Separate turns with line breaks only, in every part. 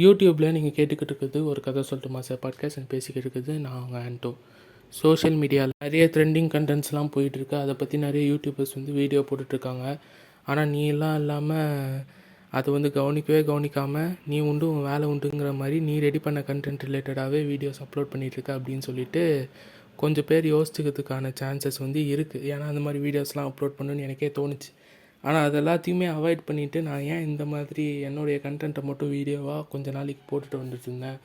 யூடியூப்பில் நீங்கள் கேட்டுக்கிட்டு இருக்கிறது ஒரு கதை சொல்லட்டுமா சார் பாட்காஸ்ட் அண்ட் பேசிக்கிட்டு இருக்குது நான் அவங்க ஆண்டோ. சோஷியல் மீடியாவில் நிறைய ட்ரெண்டிங் கண்டென்ட்ஸ்லாம் போயிட்டுருக்கு. அதை பற்றி நிறைய யூடியூபர்ஸ் வந்து வீடியோ போட்டுட்ருக்காங்க. ஆனால் நீ எல்லாம் இல்லாமல் அதை வந்து கவனிக்காமல் நீ உண்டு உன் வேலை உண்டுங்கிற மாதிரி நீ ரெடி பண்ண கண்டென்ட் ரிலேட்டடாகவே வீடியோஸ் அப்லோட் பண்ணிகிட்ருக்க அப்படின்னு சொல்லிட்டு கொஞ்சம் பேர் யோசிச்சுக்கிறதுக்கான சான்சஸ் வந்து இருக்குது. ஏன்னா அந்த மாதிரி வீடியோஸ்லாம் அப்லோட் பண்ணணுன்னு எனக்கே தோணுச்சு. ஆனால் அது எல்லாத்தையுமே அவாய்ட் பண்ணிவிட்டு நான் ஏன் இந்த மாதிரி என்னுடைய கண்டென்ட்டை மட்டும் வீடியோவாக கொஞ்ச நாளைக்கு போட்டுட்டு வந்துட்டுருந்தேன்.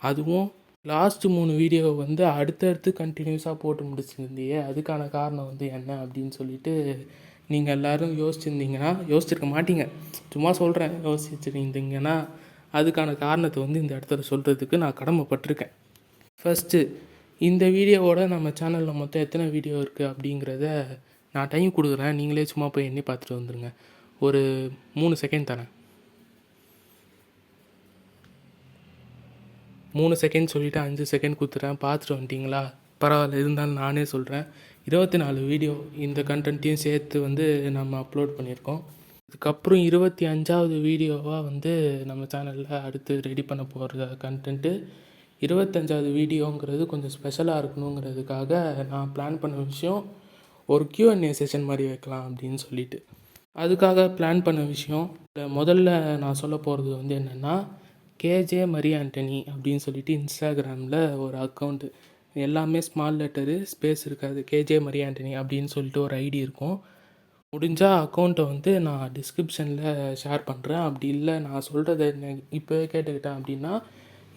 அதுவும் லாஸ்ட்டு 3 வீடியோவை வந்து அடுத்தடுத்து கண்டினியூஸாக போட்டு முடிச்சிருந்தியே, அதுக்கான காரணம் வந்து என்ன அப்படின்னு சொல்லிட்டு நீங்கள் எல்லோரும் யோசிச்சிருக்க மாட்டீங்க, சும்மா சொல்கிறேன். யோசிச்சுருந்தீங்கன்னா அதுக்கான காரணத்தை வந்து இந்த இடத்துல சொல்கிறதுக்கு நான் கடமைப்பட்டிருக்கேன். ஃபஸ்ட்டு, இந்த வீடியோவோட நம்ம சேனலில் மொத்தம் எத்தனை வீடியோ இருக்குது அப்படிங்கிறத நான் டைம் கொடுக்குறேன். நீங்களே சும்மா போய் எண்ணி பார்த்துட்டு வந்துடுங்க. ஒரு 3 செகண்ட் தரேன். 3 செகண்ட் சொல்லிவிட்டு 5 செகண்ட் கொடுத்துட்றேன். பார்த்துட்டு வந்துட்டிங்களா? பரவாயில்ல, இருந்தாலும் நானே சொல்கிறேன். 24 வீடியோ இந்த கண்டென்ட்டையும் சேர்த்து வந்து நம்ம அப்லோட் பண்ணியிருக்கோம். இதுக்கப்புறம் 25வது வீடியோவாக வந்து நம்ம சேனலில் அடுத்து ரெடி பண்ண போகிற கண்டென்ட்டு 25வது வீடியோங்கிறது கொஞ்சம் ஸ்பெஷலாக இருக்கணுங்கிறதுக்காக நான் பிளான் பண்ண விஷயம் ஒரு Q&A செஷன் மாதிரி வைக்கலாம் அப்படின்னு சொல்லிட்டு அதுக்காக பிளான் பண்ண விஷயம். முதல்ல நான் சொல்ல போகிறது வந்து என்னென்னா, கேஜே மரி ஆண்டனி அப்படின்னு சொல்லிட்டு இன்ஸ்டாகிராமில் ஒரு அக்கௌண்ட்டு, எல்லாமே ஸ்மால் லெட்டரு, ஸ்பேஸ் இருக்காது, கேஜே மரி ஆண்டனி அப்படின்னு சொல்லிட்டு ஒரு ஐடி இருக்கும். முடிஞ்சால் அக்கௌண்ட்டை வந்து நான் டிஸ்கிரிப்ஷனில் ஷேர் பண்ணுறேன். அப்படி இல்லை நான் சொல்கிறத இப்போவே கேட்டுக்கிட்டேன் அப்படின்னா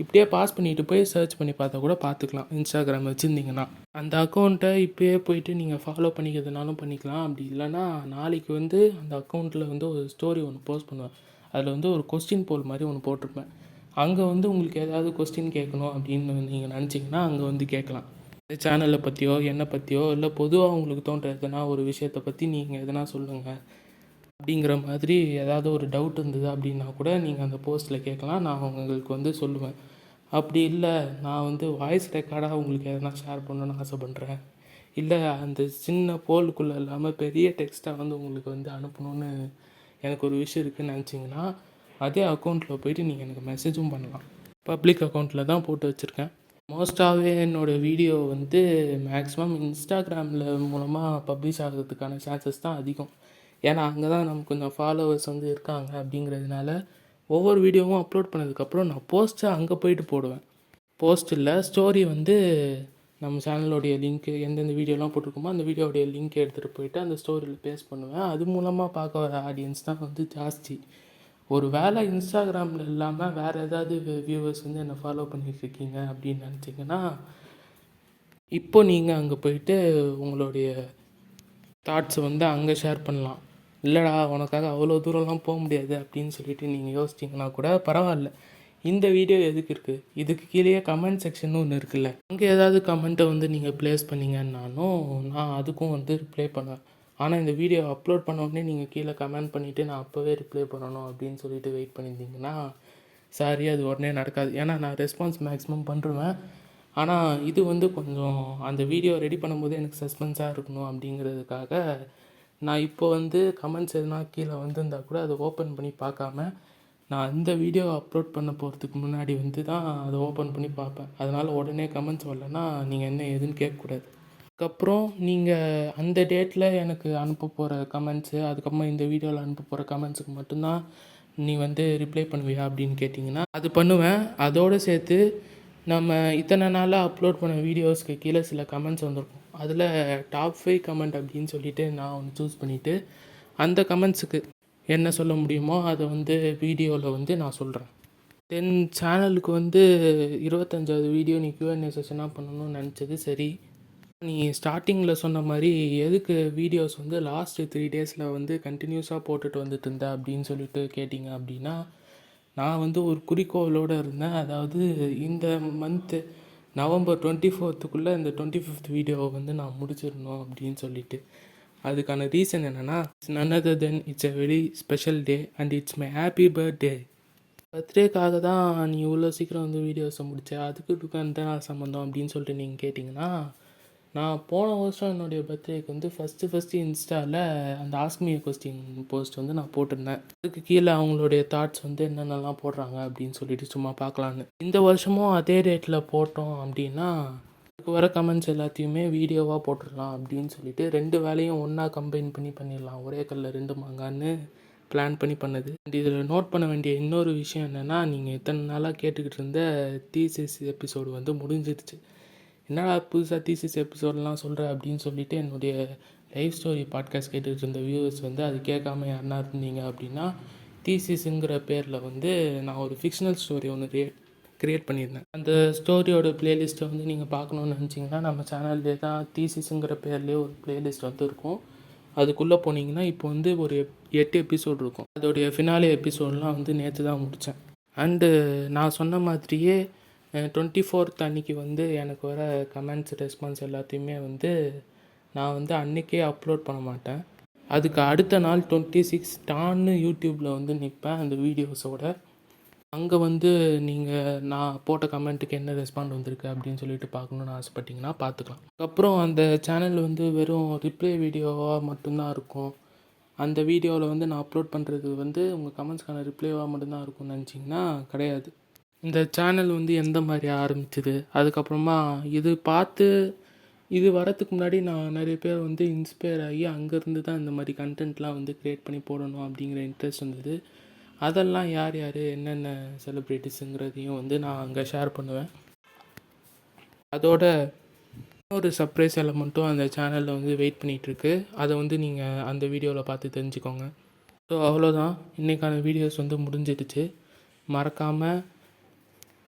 இப்படியே பாஸ் பண்ணிவிட்டு போய் சர்ச் பண்ணி பார்த்தா கூட பார்த்துக்கலாம். இன்ஸ்டாகிராம் வச்சுருந்தீங்கன்னா அந்த அக்கௌண்ட்டை இப்போயே போய்ட்டு நீங்கள் ஃபாலோ பண்ணிக்கிறதுனாலும் பண்ணிக்கலாம். அப்படி இல்லைனா நாளைக்கு வந்து அந்த அக்கௌண்ட்டில் வந்து ஒரு ஸ்டோரி ஒன்று போஸ்ட் பண்ணுவேன். அதில் வந்து ஒரு கொஸ்டின் போல் மாதிரி ஒன்று போட்டிருப்பேன். அங்கே வந்து உங்களுக்கு ஏதாவது கொஸ்டின் கேட்கணும் அப்படின்னு நீங்கள் நினச்சிங்கன்னா அங்கே வந்து கேட்கலாம். சேனலை பற்றியோ என்னை பற்றியோ இல்லை பொதுவாக உங்களுக்கு தோன்ற எதனா ஒரு விஷயத்தை பற்றி நீங்கள் எதனா சொல்லுங்கள் அப்படிங்கிற மாதிரி ஏதாவது ஒரு டவுட் இருந்தது அப்படின்னா கூட நீங்கள் அந்த போஸ்ட்டில் கேட்கலாம். நான் உங்களுக்கு வந்து சொல்லுவேன். அப்படி இல்லை நான் வந்து வாய்ஸ் ரெக்கார்டாக உங்களுக்கு எதனா ஷேர் பண்ணணுன்னு ஆசைப்பட்றேன், இல்லை அந்த சின்ன போலுக்குள்ளே இல்லாமல் பெரிய டெக்ஸ்ட்டாக வந்து உங்களுக்கு வந்து அனுப்பணுன்னு எனக்கு ஒரு விஷயம் இருக்குதுன்னு நினச்சிங்கன்னா அதே அக்கௌண்ட்டில் போய்ட்டு நீங்கள் எனக்கு மெசேஜும் பண்ணலாம். பப்ளிக் அக்கௌண்ட்டில் தான் போட்டு வச்சுருக்கேன். மோஸ்ட்டாகவே என்னோடய வீடியோ வந்து மேக்ஸிமம் இன்ஸ்டாகிராமில் மூலமாக பப்ளிஷ் ஆகிறதுக்கான சான்சஸ் தான் அதிகம். ஏன்னா அங்கே தான் நமக்கு கொஞ்சம் ஃபாலோவர்ஸ் வந்து இருக்காங்க. அப்படிங்கிறதுனால ஒவ்வொரு வீடியோவும் அப்லோட் பண்ணதுக்கப்புறம் நான் போஸ்ட்டை அங்கே போய்ட்டு போடுவேன். போஸ்ட் இல்லை, ஸ்டோரி வந்து நம்ம சேனலோடைய லிங்க்கு எந்தெந்த வீடியோலாம் போட்டிருக்கோமோ அந்த வீடியோடைய லிங்க் எடுத்துகிட்டு போயிட்டு அந்த ஸ்டோரியில் பேஸ்ட் பண்ணுவேன். அது மூலமாக பார்க்க வர ஆடியன்ஸ் தான் வந்து ஜாஸ்தி. ஒரு வேளை இன்ஸ்டாகிராமில் இல்லாமல் வேறு ஏதாவது வியூவர்ஸ் வந்து என்னை ஃபாலோ பண்ணிகிட்ருக்கீங்க அப்படின்னு நினச்சிங்கன்னா இப்போ நீங்கள் அங்கே போயிட்டு உங்களுடைய தாட்ஸை வந்து அங்கே ஷேர் பண்ணலாம். இல்லைடா உனக்காக அவ்வளோ தூரம்லாம் போக முடியாது அப்படின்னு சொல்லிட்டு நீங்கள் யோசிச்சிங்கன்னா கூட பரவாயில்ல. இந்த வீடியோ எதுக்கு இருக்குது, இதுக்கு கீழேயே கமெண்ட் செக்ஷன் ஒன்று இருக்குல்ல, அங்கே ஏதாவது கமெண்ட்டை வந்து நீங்கள் ப்ளேஸ் பண்ணிங்கன்னாலும் நான் அதுக்கும் வந்து ரிப்ளை பண்ணுவேன். ஆனால் இந்த வீடியோ அப்லோட் பண்ண உடனே நீங்கள் கீழே கமெண்ட் பண்ணிவிட்டு நான் அப்போவே ரிப்ளை பண்ணணும் அப்படின்னு சொல்லிட்டு வெயிட் பண்ணியிருந்தீங்கன்னா சாரி, அது உடனே நடக்காது. ஏன்னா நான் ரெஸ்பான்ஸ் மேக்ஸிமம் பண்ணுறேன். ஆனால் இது வந்து கொஞ்சம் அந்த வீடியோ ரெடி பண்ணும்போது எனக்கு சஸ்பென்ஸாக இருக்கணும் அப்படிங்கிறதுக்காக நான் இப்போ வந்து கமெண்ட்ஸ் எதுனா கீழே வந்திருந்தால் கூட அதை ஓப்பன் பண்ணி பார்க்காம நான் இந்த வீடியோ அப்லோட் பண்ண போகிறதுக்கு முன்னாடி வந்து தான் அதை ஓப்பன் பண்ணி பார்ப்பேன். அதனால் உடனே கமெண்ட்ஸ் வரலன்னா நீங்கள் என்ன ஏதுன்னு கேட்கக்கூடாது. அதுக்கப்புறம் நீங்கள் அந்த டேட்டில் எனக்கு அனுப்ப போகிற கமெண்ட்ஸு, அதுக்கப்புறமா இந்த வீடியோவில் அனுப்ப போகிற கமெண்ட்ஸுக்கு மட்டும்தான் நீ வந்து ரிப்ளை பண்ணுவியா அப்படின்னு கேட்டிங்கன்னா அது பண்ணுவேன். அதோடு சேர்த்து நம்ம இத்தனை நாளாக அப்லோட் பண்ண வீடியோஸ்க்கு கீழே சில கமெண்ட்ஸ் வந்திருக்கும். அதில் டாப் 5 கமெண்ட் அப்படின்னு சொல்லிவிட்டு நான் ஒன்று சூஸ் பண்ணிவிட்டு அந்த கமெண்ட்ஸுக்கு என்ன சொல்ல முடியுமோ அதை வந்து வீடியோவில் வந்து நான் சொல்கிறேன். தென் சேனலுக்கு வந்து 25வது வீடியோ நீ Q&A செஷனாக பண்ணணும்னு நினச்சது சரி. நீ ஸ்டார்டிங்கில் சொன்ன மாதிரி எதுக்கு வீடியோஸ் வந்து லாஸ்ட்டு 3 டேஸில் வந்து கண்டினியூஸாக போட்டுட்டு வந்துட்டு இருந்தேன் அப்படின்னு சொல்லிட்டு கேட்டிங்க அப்படின்னா நான் வந்து ஒரு குறிக்கோளோடு இருந்தேன். அதாவது இந்த மந்த்து நவம்பர் 24க்குள்ளே இந்த 25th வீடியோவை வந்து நான் முடிச்சிடணும் அப்படின்னு சொல்லிட்டு. அதுக்கான ரீசன் என்னென்னா, it's none other than it's a very special day and it's my happy birthday. பர்த்டேக்காக தான் நீ இவ்வளோ சீக்கிரம் வந்து வீடியோஸை முடிச்ச, அதுக்கு இதுக்கு என்ன சம்மந்தம் அப்படின்னு சொல்லிட்டு நீங்கள் கேட்டிங்கன்னா நான் போன வருஷம் என்னுடைய பர்த்டேக்கு வந்து ஃபஸ்ட்டு இன்ஸ்டாவில் அந்த ask me a question post வந்து நான் போட்டிருந்தேன். அதுக்கு கீழே அவங்களுடைய தாட்ஸ் வந்து என்னென்னலாம் போடுறாங்க அப்படின்னு சொல்லிட்டு சும்மா பார்க்கலான்னு. இந்த வருஷமும் அதே ரேட்டில் போட்டோம் அப்படின்னா அதுக்கு வர கமெண்ட்ஸ் எல்லாத்தையுமே வீடியோவாக போட்டுடலாம் அப்படின்னு சொல்லிட்டு 2 வேலையும் ஒன்றா கம்பைன் பண்ணிடலாம். ஒரே கல்லில் 2 மாங்கான்னு பிளான் பண்ணி பண்ணது. இதில் நோட் பண்ண வேண்டிய இன்னொரு விஷயம் என்னென்னா, நீங்கள் இத்தனை நாளாக கேட்டுக்கிட்டு இருந்த தீசிஸ் எபிசோடு வந்து முடிஞ்சிடுச்சு. என்னடா புதுசாக தீசிஸ் எபிசோடெலாம் சொல்கிற அப்படின்னு சொல்லிட்டு என்னுடைய லைஃப் ஸ்டோரி பாட்காஸ்ட் கேட்டுக்கிட்டு இருந்த வியூவர்ஸ் வந்து அது கேட்காம யாருனா இருந்தீங்க அப்படின்னா, தீசிஸுங்கிற பேரில் வந்து நான் ஒரு ஃபிக்ஷனல் ஸ்டோரி ஒன்று க்ரியேட் பண்ணியிருந்தேன். அந்த ஸ்டோரியோட ப்ளேலிஸ்ட்டை வந்து நீங்கள் பார்க்கணுன்னு நினச்சிங்கன்னா நம்ம சேனல்லே தான் தீசிஸுங்கிற பேர்லேயே ஒரு ப்ளேலிஸ்ட் வந்து இருக்கும். அதுக்குள்ளே போனீங்கன்னா இப்போ வந்து ஒரு 8 எபிசோடு இருக்கும். அதோடைய ஃபினாலே எபிசோடெலாம் வந்து நேற்று தான் முடித்தேன். அண்டு நான் சொன்ன மாதிரியே 24th அன்றைக்கி வந்து எனக்கு வர கமெண்ட்ஸ் ரெஸ்பான்ஸ் எல்லாத்தையுமே வந்து நான் வந்து அன்றைக்கே அப்லோட் பண்ண மாட்டேன். அதுக்கு அடுத்த நாள் 26 டான்னு யூடியூப்பில் வந்து நிற்பேன் அந்த வீடியோஸோட. அங்கே வந்து நீங்கள் நான் போட்ட கமெண்ட்டுக்கு என்ன ரெஸ்பாண்ட் வந்திருக்கு அப்படின்னு சொல்லிட்டு பார்க்கணுன்னு ஆசைப்பட்டீங்கன்னா பார்த்துக்கலாம். அதுக்கப்புறம் அந்த சேனல் வந்து வெறும் ரிப்ளை வீடியோவாக மட்டும்தான் இருக்கும். அந்த வீடியோவில் வந்து நான் அப்லோட் பண்ணுறது வந்து உங்கள் கமெண்ட்ஸ்க்கான ரிப்ளைவாக மட்டும்தான் இருக்கும்னு நினச்சிங்கன்னா கிடையாது. இந்த சேனல் வந்து எந்த மாதிரி ஆரம்பிச்சுது, அதுக்கப்புறமா இது பார்த்து இது வரத்துக்கு முன்னாடி நான் நிறைய பேர் வந்து இன்ஸ்பயர் ஆகி அங்கேருந்து தான் இந்த மாதிரி கண்டென்ட்லாம் வந்து க்ரியேட் பண்ணி போடணும் அப்படிங்கிற இன்ட்ரெஸ்ட் இருந்தது. அதெல்லாம் யார் என்னென்ன செலிப்ரிட்டிஸுங்கிறதையும் வந்து நான் அங்கே ஷேர் பண்ணுவேன். அதோட இன்னொரு சர்ப்ரைஸ் எலமெண்ட்டும் அந்த சேனலில் வந்து வெயிட் பண்ணிகிட்ருக்கு. அதை வந்து நீங்கள் அந்த வீடியோவில் பார்த்து தெரிஞ்சுக்கோங்க. ஸோ அவ்வளோதான், இன்றைக்கான வீடியோஸ் வந்து முடிஞ்சிடுச்சு. மறக்காமல்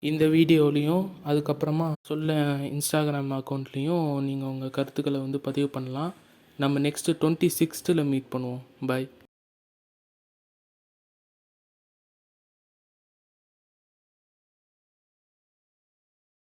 இந்த வீடியோலையும் அதுக்கப்புறமா இன்ஸ்டாகிராம் அக்கௌண்ட்லேயும் நீங்கள் உங்கள் கருத்துக்களை வந்து பதிவு பண்ணலாம். நம்ம நெக்ஸ்ட்டு 26th மீட் பண்ணுவோம். பாய்.